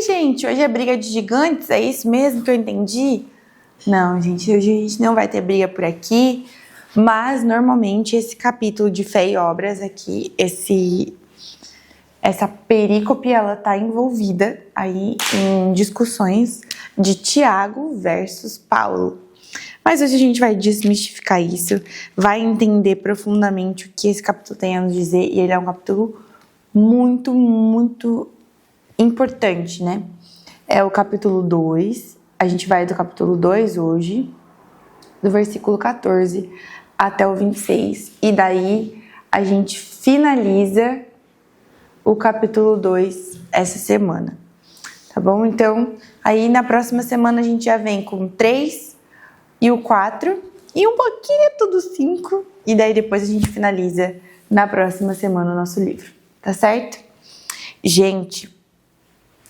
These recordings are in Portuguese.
gente, hoje é briga de gigantes, é isso mesmo que eu entendi? Não, gente, hoje a gente não vai ter briga por aqui, mas normalmente esse capítulo de Fé e Obras aqui, essa perícope, ela tá envolvida aí em discussões de Tiago versus Paulo. Mas hoje a gente vai desmistificar isso, vai entender profundamente o que esse capítulo tem a nos dizer, e ele é um capítulo muito, muito importante, né? É o capítulo 2, a gente vai do capítulo 2 hoje, do versículo 14 até o 26, e daí a gente finaliza o capítulo 2 essa semana, tá bom? Então, aí na próxima semana a gente já vem com 3 e o 4 e um pouquinho do 5, e daí depois a gente finaliza na próxima semana o nosso livro, tá certo? Gente,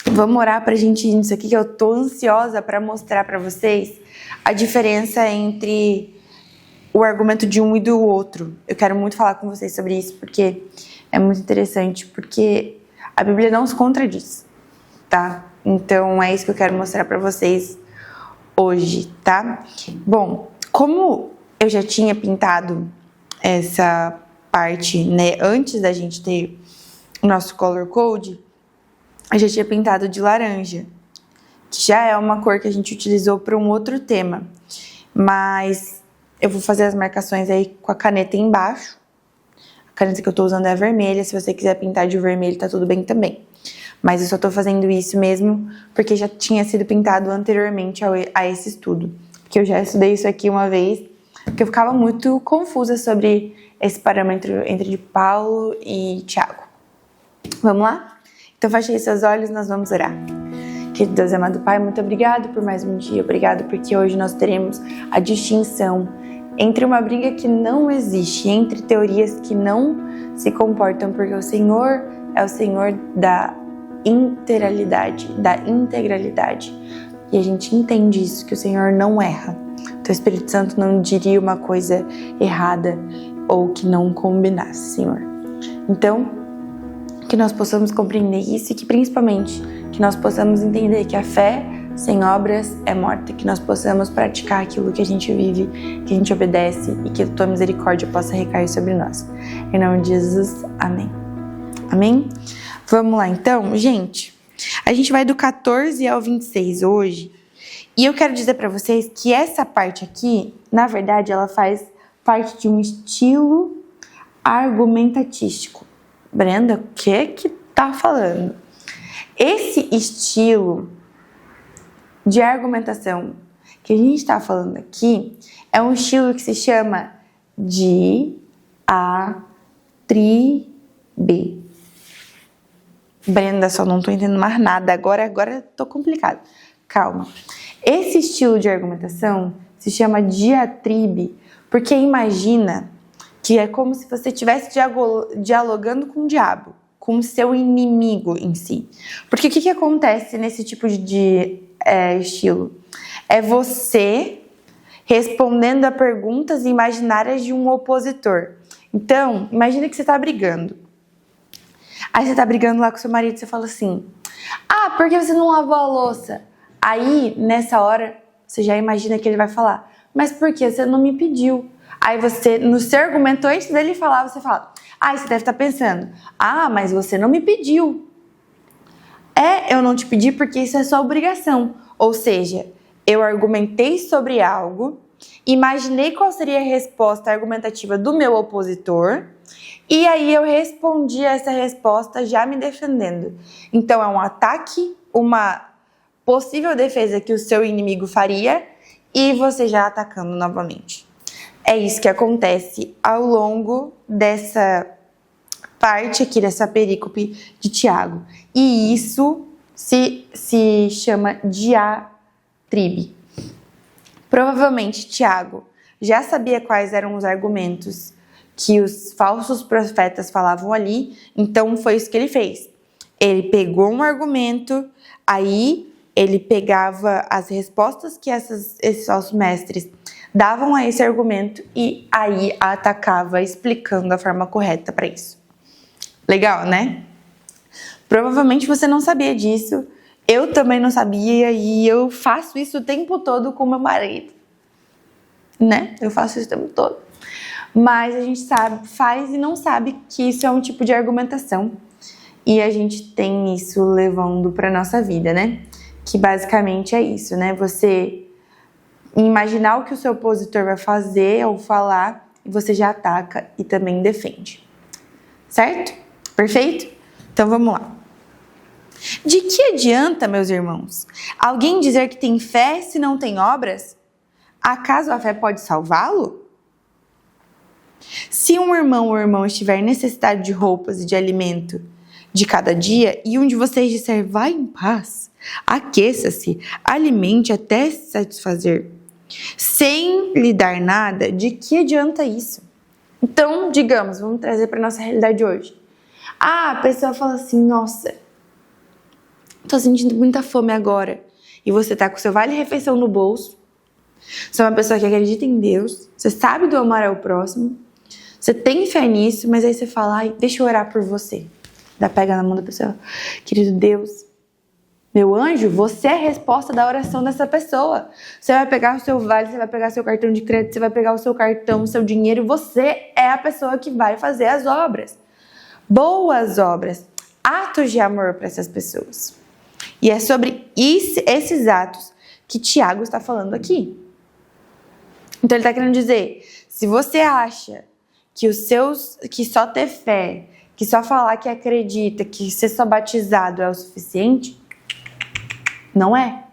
vamos orar pra gente ir nisso aqui, que eu tô ansiosa pra mostrar pra vocês a diferença entre o argumento de um e do outro. Eu quero muito falar com vocês sobre isso, porque é muito interessante, porque a Bíblia não se contradiz, tá? Então é isso que eu quero mostrar pra vocês hoje, tá? Bom, como eu já tinha pintado essa parte, né, antes da gente ter o nosso color code, eu já tinha pintado de laranja, que já é uma cor que a gente utilizou para um outro tema, mas eu vou fazer as marcações aí com a caneta embaixo. A caneta que eu tô usando é a vermelha, se você quiser pintar de vermelho tá tudo bem também. Mas eu só tô fazendo isso mesmo porque já tinha sido pintado anteriormente a esse estudo. Porque eu já estudei isso aqui uma vez, porque eu ficava muito confusa sobre esse parâmetro entre Paulo e Tiago. Vamos lá? Então feche aí seus olhos, nós vamos orar. Querido Deus amado Pai, muito obrigado por mais um dia, obrigado porque hoje nós teremos a distinção entre uma briga que não existe, entre teorias que não se comportam, porque o Senhor é o Senhor da integralidade, e a gente entende isso, que o Senhor não erra. O Teu Espírito Santo não diria uma coisa errada ou que não combinasse, Senhor. Então, que nós possamos compreender isso e que principalmente que nós possamos entender que a fé sem obras é morta, que nós possamos praticar aquilo que a gente vive, que a gente obedece e que a Tua misericórdia possa recair sobre nós. Em nome de Jesus, amém. Amém? Vamos lá então, gente. A gente vai do 14 ao 26 hoje, e eu quero dizer para vocês que essa parte aqui, na verdade, ela faz parte de um estilo argumentatístico. Brenda, o que tá falando? Esse estilo de argumentação que a gente está falando aqui é um estilo que se chama diatribe. Brenda, só não tô entendendo mais nada, agora tô complicado. Calma. Esse estilo de argumentação se chama diatribe, porque imagina que é como se você estivesse dialogando com o diabo, com o seu inimigo em si. Porque o que acontece nesse tipo de estilo? É você respondendo a perguntas imaginárias de um opositor. Então, imagina que você está brigando. Aí você está brigando lá com seu marido e você fala assim: ah, por que você não lavou a louça? Aí, nessa hora, você já imagina que ele vai falar: mas por que você não me pediu? Aí você, no seu argumento, antes dele falar, você fala: ah, você deve estar pensando: ah, mas você não me pediu. Eu não te pedi porque isso é sua obrigação. Ou seja, eu argumentei sobre algo, imaginei qual seria a resposta argumentativa do meu opositor, e aí eu respondi a essa resposta já me defendendo. Então é um ataque, uma possível defesa que o seu inimigo faria, e você já atacando novamente. É isso que acontece ao longo dessa parte aqui, dessa perícope de Tiago. E isso se chama diatribe. Provavelmente Tiago já sabia quais eram os argumentos que os falsos profetas falavam ali, então foi isso que ele fez. Ele pegou um argumento, aí ele pegava as respostas que esses falsos mestres davam a esse argumento e aí atacava explicando a forma correta para isso. Legal, né? Provavelmente você não sabia disso Eu também não sabia e eu faço isso o tempo todo com meu marido, né? Eu faço isso o tempo todo. Mas a gente faz e não sabe que isso é um tipo de argumentação. E a gente tem isso levando para nossa vida, né? Que basicamente é isso, né? Você imaginar o que o seu opositor vai fazer ou falar e você já ataca e também defende. Certo? Perfeito? Então vamos lá. De que adianta, meus irmãos, alguém dizer que tem fé se não tem obras? Acaso a fé pode salvá-lo? Se um irmão ou irmã estiver em necessidade de roupas e de alimento de cada dia, e um de vocês disser, vá em paz, aqueça-se, alimente até se satisfazer, sem lhe dar nada, de que adianta isso? Então, digamos, vamos trazer para a nossa realidade hoje. A pessoa fala assim, nossa, tô sentindo muita fome agora. E você tá com seu vale-refeição no bolso, você é uma pessoa que acredita em Deus, você sabe do amar ao próximo, você tem fé nisso, mas aí você fala, ai, deixa eu orar por você. Pega na mão da pessoa, querido Deus, meu anjo, você é a resposta da oração dessa pessoa. Você vai pegar o seu vale, você vai pegar seu cartão de crédito, você vai pegar o seu cartão, o seu dinheiro, você é a pessoa que vai fazer as obras. Boas obras, atos de amor para essas pessoas. E é sobre esses atos que Tiago está falando aqui. Então ele está querendo dizer, se você acha que só ter fé, que só falar que acredita, que ser só batizado é o suficiente, não é.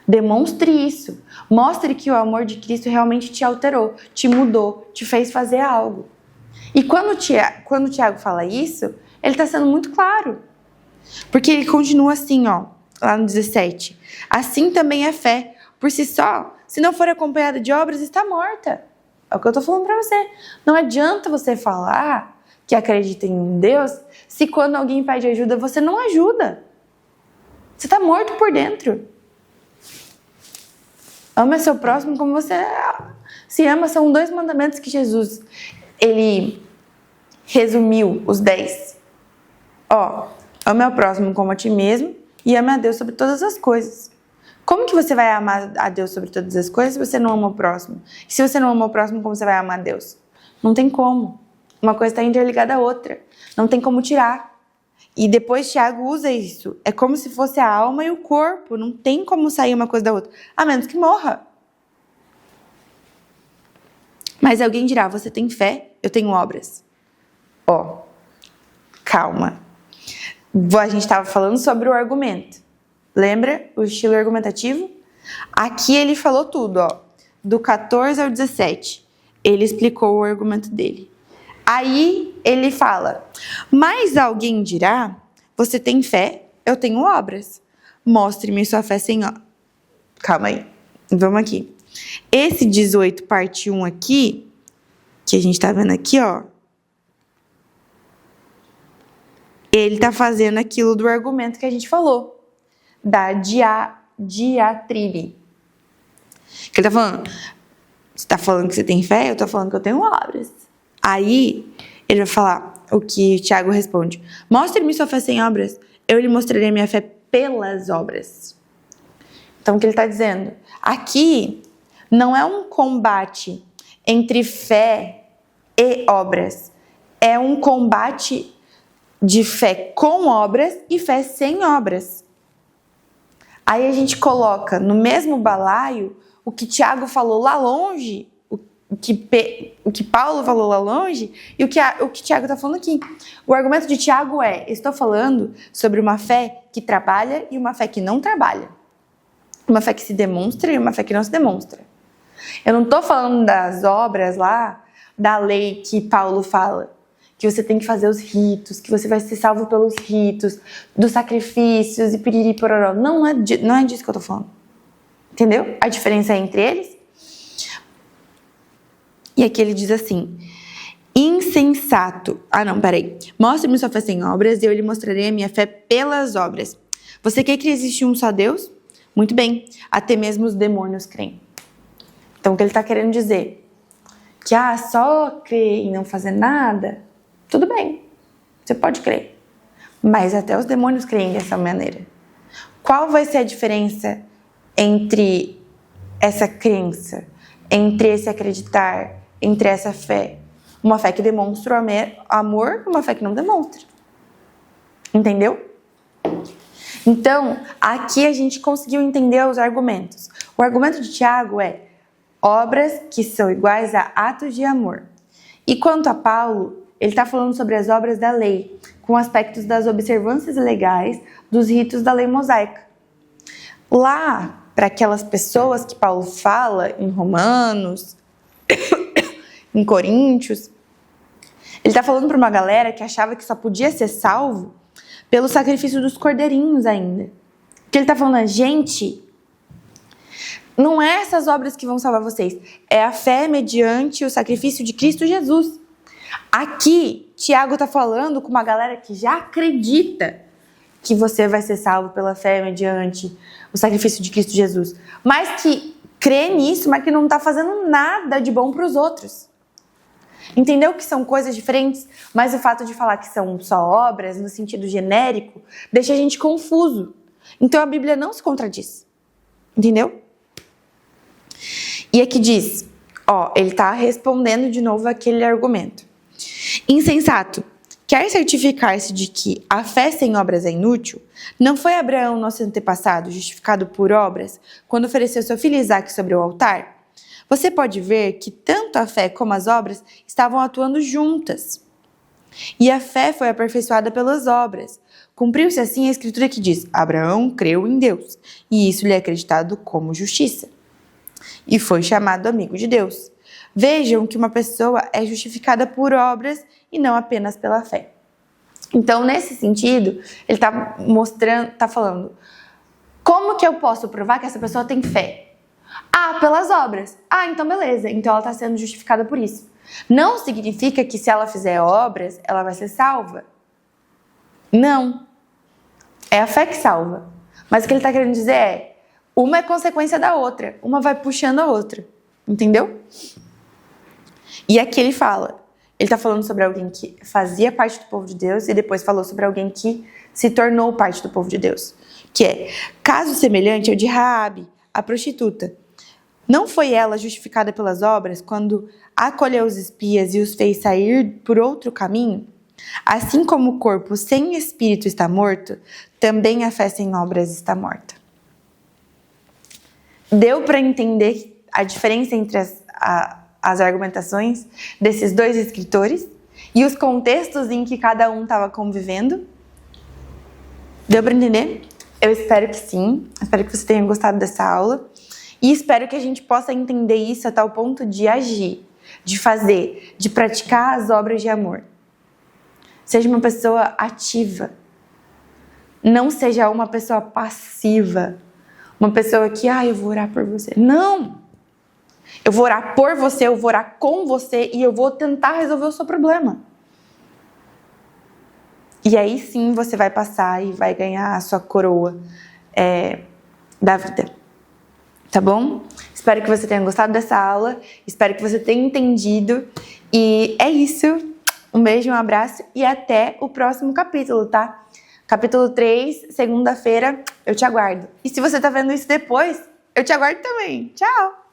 Demonstre isso. Mostre que o amor de Cristo realmente te alterou, te mudou, te fez fazer algo. E quando o Tiago fala isso, ele está sendo muito claro. Porque ele continua assim, ó, lá no 17. Assim também é fé, por si só, se não for acompanhada de obras, está morta. É o que eu estou falando para você. Não adianta você falar que acredita em Deus, se quando alguém pede ajuda, você não ajuda. Você está morto por dentro. Ama seu próximo como você se ama. São 2 mandamentos que Jesus, ele resumiu os 10. Ó, ame ao próximo como a ti mesmo e ame a Deus sobre todas as coisas. Como que você vai amar a Deus sobre todas as coisas se você não ama o próximo? E se você não ama o próximo, como você vai amar a Deus? Não tem como. Uma coisa está interligada à outra. Não tem como tirar. E depois Tiago usa isso. É como se fosse a alma e o corpo. Não tem como sair uma coisa da outra. A menos que morra. Mas alguém dirá, você tem fé, eu tenho obras. Ó, calma. A gente estava falando sobre o argumento. Lembra o estilo argumentativo? Aqui ele falou tudo, ó. Do 14 ao 17. Ele explicou o argumento dele. Aí ele fala, mas alguém dirá, você tem fé, eu tenho obras. Mostre-me sua fé sem obras. Calma aí, vamos aqui. Esse 18 parte 1 aqui, que a gente tá vendo aqui, ó. Ele tá fazendo aquilo do argumento que a gente falou. Da diatribe. Que ele tá falando, você tá falando que você tem fé, eu tô falando que eu tenho obras. Aí, ele vai falar o que o Tiago responde. Mostre-me sua fé sem obras, eu lhe mostrarei a minha fé pelas obras. Então, o que ele está dizendo? Aqui, não é um combate entre fé e obras. É um combate de fé com obras e fé sem obras. Aí a gente coloca no mesmo balaio o que Tiago falou lá longe, o que Paulo falou lá longe e o que Tiago está falando aqui. O argumento de Tiago é, estou falando sobre uma fé que trabalha e uma fé que não trabalha. Uma fé que se demonstra e uma fé que não se demonstra. Eu não estou falando das obras lá, da lei que Paulo fala, que você tem que fazer os ritos, que você vai ser salvo pelos ritos, dos sacrifícios e piriri pororó. Não é disso que eu estou falando. Entendeu? A diferença é entre eles. E aqui ele diz assim, insensato. Mostre-me sua fé sem obras e eu lhe mostrarei a minha fé pelas obras. Você quer que existe um só Deus? Muito bem, até mesmo os demônios creem. Então o que ele está querendo dizer? Que só crer e não fazer nada, tudo bem, você pode crer. Mas até os demônios creem dessa maneira. Qual vai ser a diferença entre essa crença, entre esse acreditar, entre essa fé? Uma fé que demonstra o amor e uma fé que não demonstra. Entendeu? Então, aqui a gente conseguiu entender os argumentos. O argumento de Tiago é obras que são iguais a atos de amor. E quanto a Paulo, ele está falando sobre as obras da lei, com aspectos das observâncias legais, dos ritos da lei mosaica. Lá, para aquelas pessoas que Paulo fala em Romanos, em Coríntios, ele está falando para uma galera que achava que só podia ser salvo pelo sacrifício dos cordeirinhos ainda. Que ele está falando, gente, não é essas obras que vão salvar vocês, é a fé mediante o sacrifício de Cristo Jesus. Aqui, Tiago está falando com uma galera que já acredita que você vai ser salvo pela fé mediante o sacrifício de Cristo Jesus, mas que crê nisso, mas que não está fazendo nada de bom para os outros. Entendeu que são coisas diferentes? Mas o fato de falar que são só obras, no sentido genérico, deixa a gente confuso. Então a Bíblia não se contradiz. Entendeu? E aqui diz, ele está respondendo de novo aquele argumento. Insensato, quer certificar-se de que a fé sem obras é inútil? Não foi Abraão, nosso antepassado, justificado por obras, quando ofereceu seu filho Isaque sobre o altar? Você pode ver que tanto a fé como as obras estavam atuando juntas. E a fé foi aperfeiçoada pelas obras. Cumpriu-se assim a escritura que diz, Abraão creu em Deus, e isso lhe é acreditado como justiça. E foi chamado amigo de Deus. Vejam que uma pessoa é justificada por obras e não apenas pela fé. Então, nesse sentido, ele está falando, como que eu posso provar que essa pessoa tem fé? Pelas obras. Então beleza, então ela está sendo justificada por isso. Não significa que se ela fizer obras, ela vai ser salva. Não. É a fé que salva. Mas o que ele está querendo dizer é, uma é consequência da outra, uma vai puxando a outra. Entendeu? E aqui ele está falando sobre alguém que fazia parte do povo de Deus e depois falou sobre alguém que se tornou parte do povo de Deus. Que é, caso semelhante ao de Raabe, a prostituta. Não foi ela justificada pelas obras quando acolheu os espias e os fez sair por outro caminho? Assim como o corpo sem espírito está morto, também a fé sem obras está morta. Deu para entender a diferença entre as argumentações desses dois escritores e os contextos em que cada um estava convivendo? Deu para entender? Eu espero que sim. Espero que você tenha gostado dessa aula. E espero que a gente possa entender isso a tal ponto de agir, de fazer, de praticar as obras de amor. Seja uma pessoa ativa. Não seja uma pessoa passiva. Uma pessoa que, eu vou orar por você. Não! Eu vou orar por você, eu vou orar com você e eu vou tentar resolver o seu problema. E aí sim você vai passar e vai ganhar a sua coroa da vida. Tá bom? Espero que você tenha gostado dessa aula. Espero que você tenha entendido. E é isso. Um beijo, um abraço e até o próximo capítulo, tá? Capítulo 3, segunda-feira, eu te aguardo. E se você tá vendo isso depois, eu te aguardo também. Tchau!